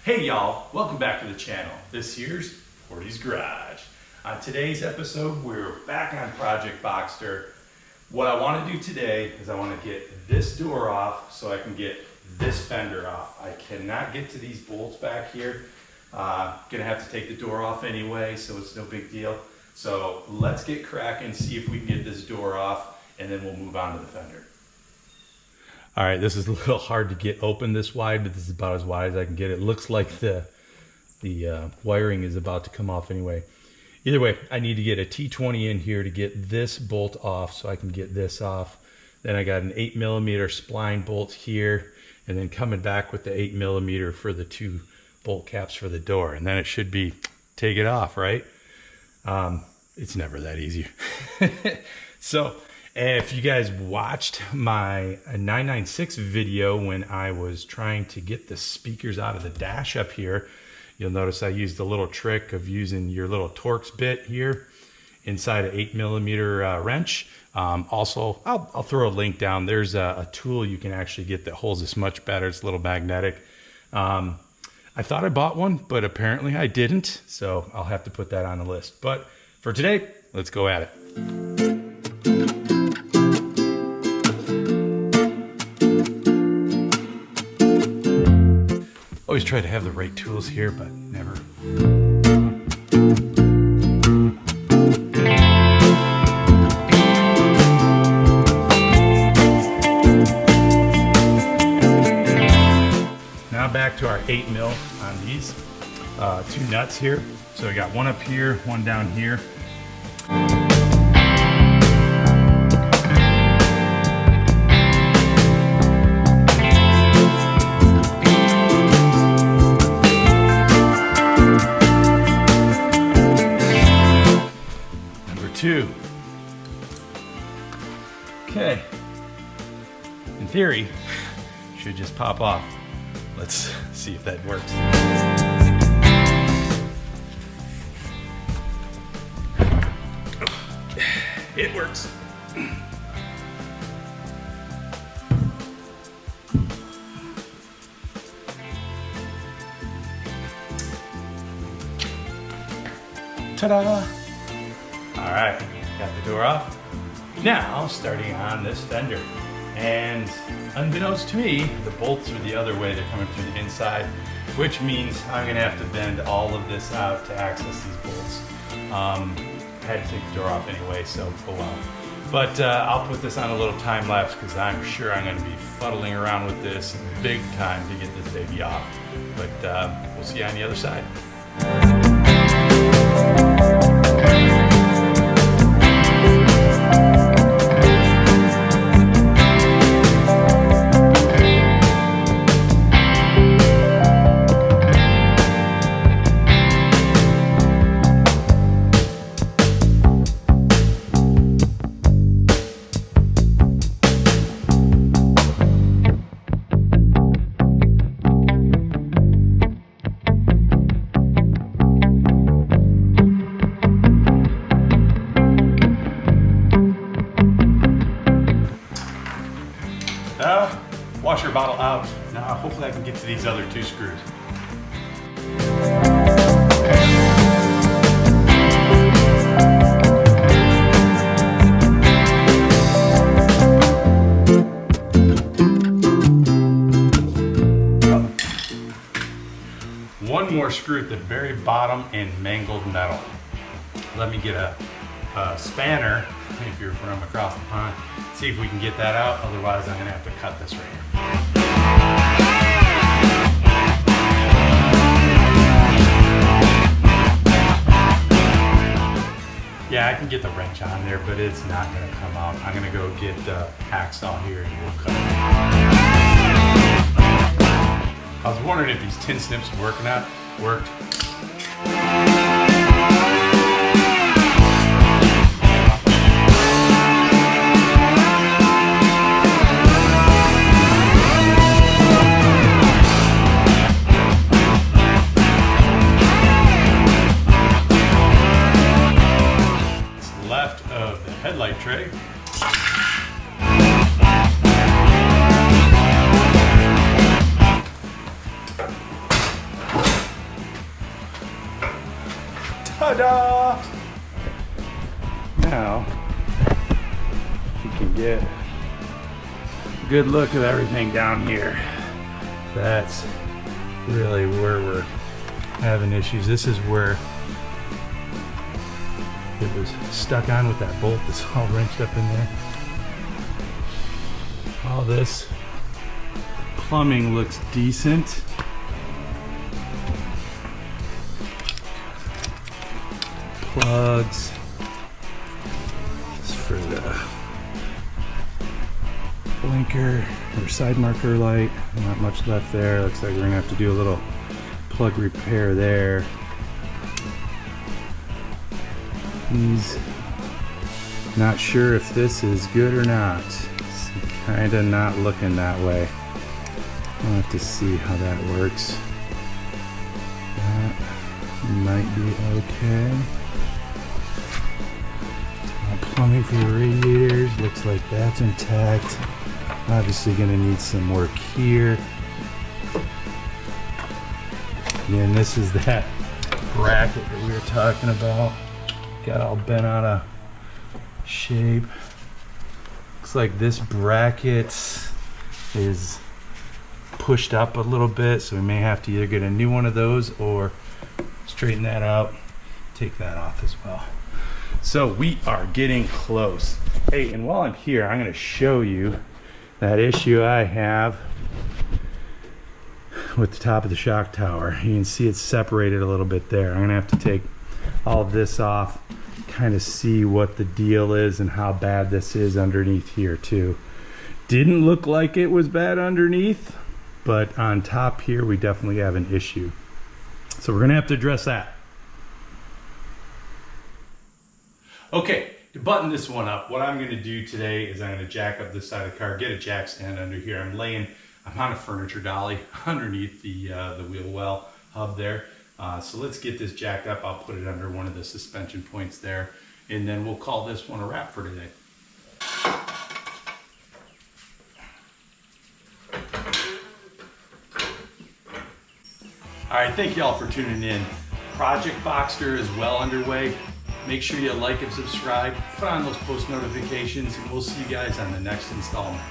Hey y'all, welcome back to the channel. This here's Portie's Garage. On today's episode, we're back on Project Boxster. What I want to do today is I want to get this door off so I can get this fender off. I cannot get to these bolts back here. Gonna have to take the door off anyway, so it's no big deal. So let's get cracking, see if we can get this door off, and then we'll move on to the fender. All right, this is a little hard to get open this wide, but this is about as wide as I can get it. It looks like the wiring is about to come off anyway. Either way, I need to get a T20 in here to get this bolt off so I can get this off. Then I got an 8mm spline bolt here, and then coming back with the 8mm for the two bolt caps for the door. And then it should be take it off, right? It's never that easy. So, if you guys watched my 996 video when I was trying to get the speakers out of the dash up here, you'll notice I used a little trick of using your little Torx bit here inside an 8mm wrench. Also, I'll throw a link down. There's a tool you can actually get that holds this much better. It's a little magnetic. I thought I bought one, but apparently I didn't. So I'll have to put that on the list. But for today, let's go at it. Always try to have the right tools here, but never. Now back to our 8mm on these two nuts here. So we got one up here, one down here. Two. Okay. In theory, should just pop off. Let's see if that works. It works. Ta-da! All right, got the door off. Now, starting on this fender. And unbeknownst to me, the bolts are the other way. They're coming through the inside, which means I'm gonna have to bend all of this out to access these bolts. I had to take the door off anyway, so oh well. But I'll put this on a little time lapse because I'm sure I'm gonna be fuddling around with this big time to get this baby off. But we'll see you on the other side. Washer bottle out. Now hopefully I can get to these other two screws. One more screw at the very bottom in mangled metal. Let me get a spanner if you're from across the pond. See if we can get that out, otherwise I'm gonna have to cut this right here. Yeah, I can get the wrench on there, but it's not gonna come out. I'm gonna go get the hacksaw here and we'll cut it. I was wondering if these tin snips worked. Headlight tray. Ta-da! Now, you can get a good look at everything down here. That's really where we're having issues. This is where it was stuck on with that bolt that's all wrenched up in there. All this plumbing looks decent. Plugs. This is for the blinker or side marker light. Not much left there. Looks like we're gonna have to do a little plug repair there. He's not sure if this is good or not. It's kind of not looking that way. I'll have to see how that works. That might be okay. Plumbing for the radiators, looks like that's intact. Obviously gonna need some work here. Again, this is that bracket that we were talking about. Got all bent out of shape. Looks like this bracket is pushed up a little bit, so we may have to either get a new one of those or straighten that out, take that off as well. So we are getting close. Hey, and while I'm here, I'm gonna show you that issue I have with the top of the shock tower. You can see it's separated a little bit there. I'm gonna have to take all of this off, kind of see what the deal is and how bad this is underneath here too. Didn't look like it was bad underneath, but on top here we definitely have an issue. So we're gonna have to address that. Okay, to button this one up, what I'm gonna do today is I'm gonna jack up this side of the car, get a jack stand under here. I'm on a furniture dolly underneath the wheel well hub there. So let's get this jacked up. I'll put it under one of the suspension points there, and then we'll call this one a wrap for today. All right, thank you all for tuning in. Project Boxster is well underway. Make sure you like and subscribe, put on those post notifications, and we'll see you guys on the next installment.